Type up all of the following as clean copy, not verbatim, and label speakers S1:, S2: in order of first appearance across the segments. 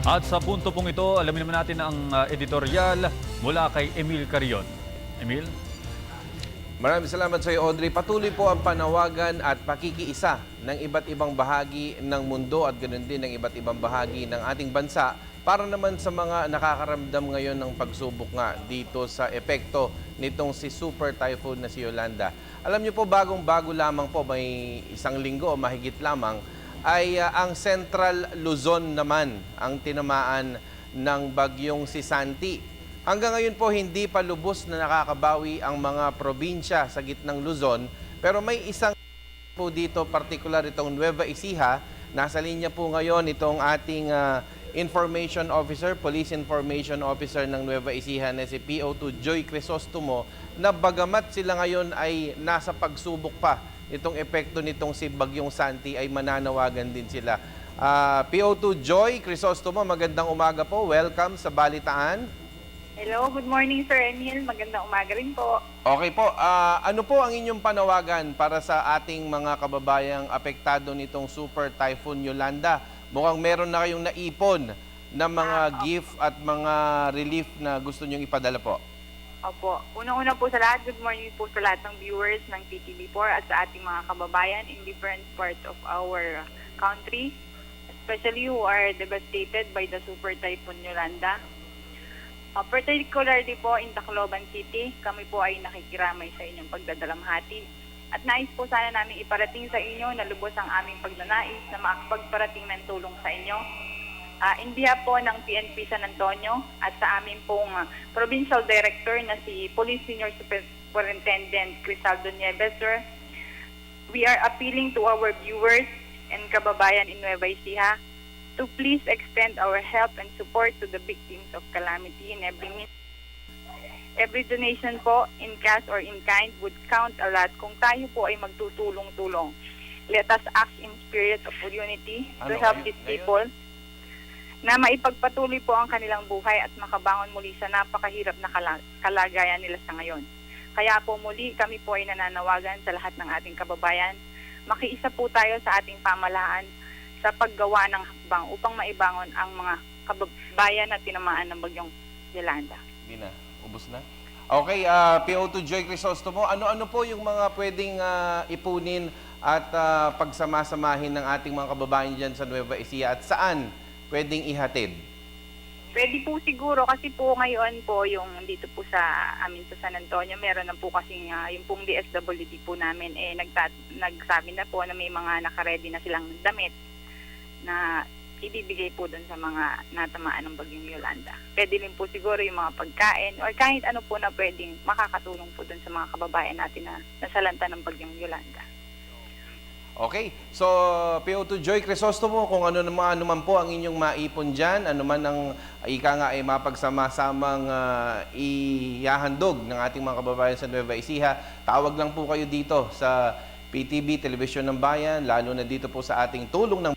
S1: At sa punto pong ito, alamin naman natin ang editorial mula kay Emil Carion. Emil?
S2: Maraming salamat sa iyo, Audrey. Patuloy po ang panawagan at pakikiisa ng iba't ibang bahagi ng mundo at ganoon din ng iba't ibang bahagi ng ating bansa para naman sa mga nakakaramdam ngayon ng pagsubok nga dito sa epekto nitong si Super Typhoon na si Yolanda. Alam niyo po, bagong-bago lamang po, may isang linggo o mahigit lamang, ay ang Central Luzon naman ang tinamaan ng bagyong si Santi. Hanggang ngayon po, hindi pa lubos na nakakabawi ang mga probinsya sa gitnang Luzon. Pero may isang po dito, particular itong Nueva Ecija. Nasa linya po ngayon itong ating Information Officer, Police Information Officer ng Nueva Ecija na si PO2 Joy Crisostomo, na bagamat sila ngayon ay nasa pagsubok pa itong epekto nitong si Bagyong Santi, ay mananawagan din sila. PO2 Joy Crisostomo, magandang umaga po. Welcome sa Balitaan.
S3: Hello, good morning Sir Emil. Magandang umaga rin po.
S2: Okay po, ano po ang inyong panawagan para sa ating mga kababayang apektado nitong Super Typhoon Yolanda? Mukhang meron na kayong naipon na mga gift at mga relief na gusto nyong ipadala po.
S3: Opo. Unang-una po sa lahat, good morning po sa lahat ng viewers ng PTV4 at sa ating mga kababayan in different parts of our country, especially who are devastated by the Super Typhoon Yolanda. Particularly po in Tacloban City, kami po ay nakikiramay sa inyong pagdadalamhati. At nais po sana namin iparating sa inyo na lubos ang aming pagnanais na makapagparating ng tulong sa inyo. In behalf po ng PNP San Antonio at sa aming pong Provincial Director na si Police Senior Superintendent Crisaldo Nieves, sir, we are appealing to our viewers and kababayan in Nueva Ecija to please extend our help and support to the victims of calamity in every means. Every donation po, in cash or in kind, would count a lot kung tayo po ay magtutulong-tulong. Let us act in spirit of unity to help these people na maipagpatuloy po ang kanilang buhay at makabangon muli sa napakahirap na kalagayan nila sa ngayon. Kaya po muli kami po ay nananawagan sa lahat ng ating kababayan. Makiisa po tayo sa ating pamahalaan sa paggawa ng hakbang upang maibangon ang mga kababayan na tinamaan ng bagyong Yolanda.
S2: Hindi na, ubos na. Okay, PO2 Joy Crisostomo, ano-ano po yung mga pwedeng ipunin at pagsamasamahin ng ating mga kababayan dyan sa Nueva Ecija at saan pwedeng ihatid?
S3: Pwede po siguro kasi po ngayon po yung dito po sa amin sa San Antonio, meron na po kasing yung pong DSWD po namin nagsabi na po na may mga nakaredy na silang damit na ibibigay po doon sa mga natamaan ng bagyong Yolanda. Pwede rin po siguro yung mga pagkain or kahit ano po na pwedeng makakatulong po doon sa mga kababayan natin na nasalanta ng bagyong Yolanda.
S2: Okay, so PO2 Joy Crisostomo, kung ano naman po ang inyong maipon dyan, ano man ang ika nga ay mapagsama-samang ihahandog ng ating mga kababayan sa Nueva Ecija, tawag lang po kayo dito sa PTV, Telebisyon ng Bayan, lalo na dito po sa ating tulong ng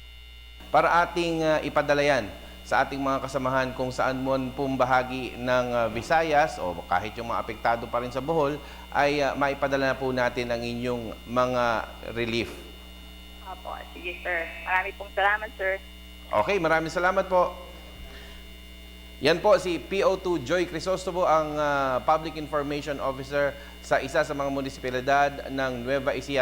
S2: para ating ipadala yan sa ating mga kasamahan kung saan man pong bahagi ng Visayas o kahit yung mga apektado pa rin sa Bohol ay maipadala na po natin ang inyong mga relief.
S3: Opo, sige sir. Marami pong salamat sir.
S2: Okay, maraming salamat po. Yan po si PO2 Joy Crisostomo, ang Public Information Officer sa isa sa mga munisipalidad ng Nueva Ecija.